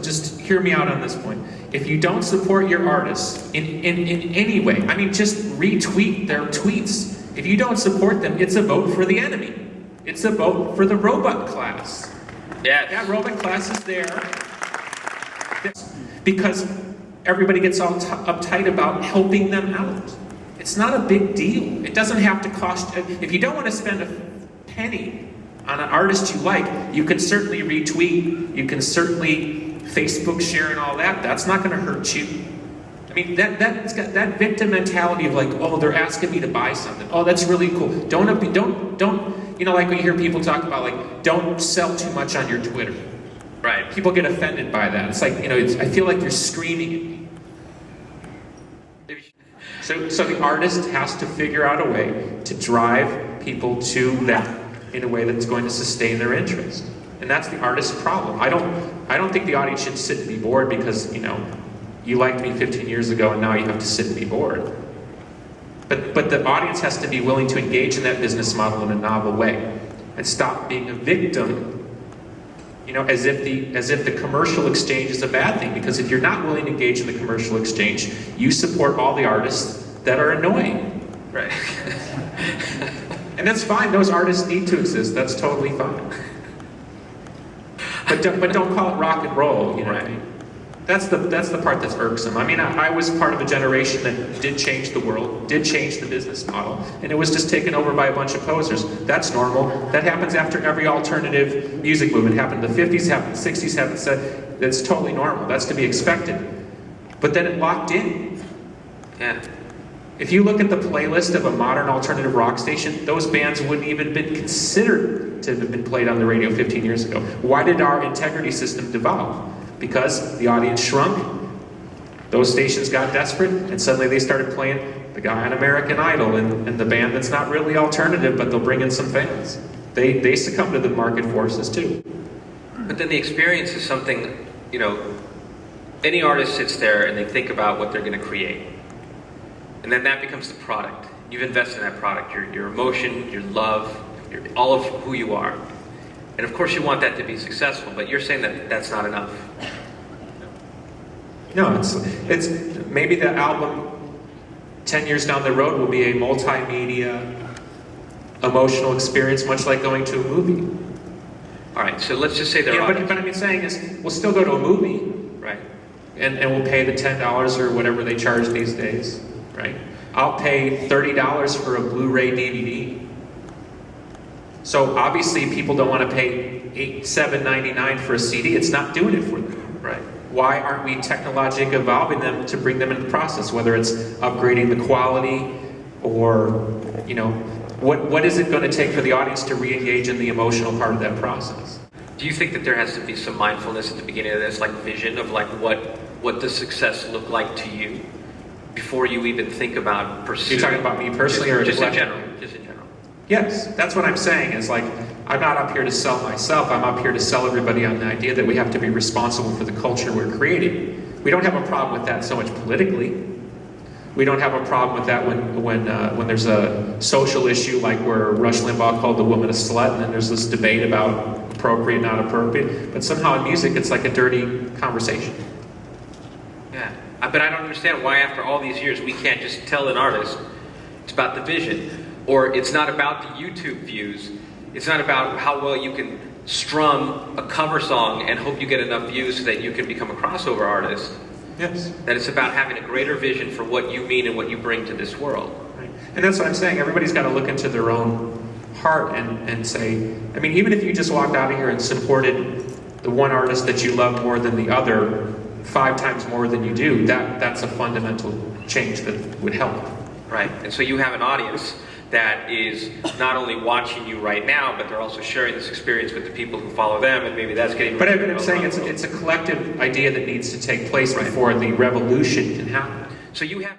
just hear me out on this point. If you don't support your artists in any way, I mean, just retweet their tweets. If you don't support them, it's a vote for the enemy. It's a vote for the robot class. Yes. That robot class is there because everybody gets all uptight about helping them out. It's not a big deal. It doesn't have to cost, if you don't want to spend a penny on an artist you like, you can certainly retweet, you can certainly Facebook share and all that. That's not going to hurt you. I mean, that's got that victim mentality of like, oh, they're asking me to buy something. Oh, that's really cool. Don't, you know, like we hear people talk about like, don't sell too much on your Twitter. Right. People get offended by that. It's like, you know, I feel like you're screaming at me. So the artist has to figure out a way to drive people to them in a way that's going to sustain their interest. And that's the artist's problem. I don't think the audience should sit and be bored because, you know, you liked me 15 years ago and now you have to sit and be bored. But the audience has to be willing to engage in that business model in a novel way and stop being a victim, you know, as if the commercial exchange is a bad thing. Because if you're not willing to engage in the commercial exchange, you support all the artists that are annoying. Right. And that's fine. Those artists need to exist. That's totally fine. But don't call it rock and roll. You know what I mean? That's the part that's irksome. I mean, I was part of a generation that did change the world, did change the business model, and it was just taken over by a bunch of posers. That's normal. That happens after every alternative music movement. It happened in the 50s, happened in the 60s, happened in the that's totally normal. That's to be expected. But then it locked in. Yeah. If you look at the playlist of a modern alternative rock station, those bands wouldn't even been considered to have been played on the radio 15 years ago. Why did our integrity system devolve? Because the audience shrunk, those stations got desperate, and suddenly they started playing the guy on American Idol and the band that's not really alternative, but they'll bring in some fans. They succumb to the market forces too. But then the experience is something, you know, any artist sits there and they think about what they're going to create. And then that becomes the product. You've invested in that product, your emotion, your love, all of who you are. And of course you want that to be successful, but you're saying that that's not enough. No, it's maybe the album 10 years down the road will be a multimedia emotional experience, much like going to a movie. All right, so let's just say they're but I mean, saying is, we'll still go to a movie, right? And we'll pay the $10 or whatever they charge these days, right? I'll pay $30 for a Blu-ray DVD. So obviously people don't want to pay $7.99 for a CD. It's not doing it for them, right? Why aren't we technologically evolving them to bring them into the process? Whether it's upgrading the quality or, you know, what is it going to take for the audience to re-engage in the emotional part of that process? Do you think that there has to be some mindfulness at the beginning of this, like vision of like what does success look like to you before you even think about pursuing? You're talking about me personally or just in general? Just in general. Yes, that's what I'm saying, is like, I'm not up here to sell myself, I'm up here to sell everybody on the idea that we have to be responsible for the culture we're creating. We don't have a problem with that so much politically. We don't have a problem with that when there's a social issue like where Rush Limbaugh called the woman a slut, and then there's this debate about appropriate, not appropriate. But somehow in music it's like a dirty conversation. Yeah, but I don't understand why after all these years we can't just tell an artist it's about the vision. Or it's not about the YouTube views. It's not about how well you can strum a cover song and hope you get enough views so that you can become a crossover artist. Yes. That it's about having a greater vision for what you mean and what you bring to this world. Right. And that's what I'm saying. Everybody's got to look into their own heart and say, I mean, even if you just walked out of here and supported the one artist that you love more than the other 5 times more than you do, that's a fundamental change that would help. Right. And so you have an audience that is not only watching you right now, but they're also sharing this experience with the people who follow them, and maybe that's getting... But I'm saying it's a collective idea that needs to take place before the revolution can happen. So you have...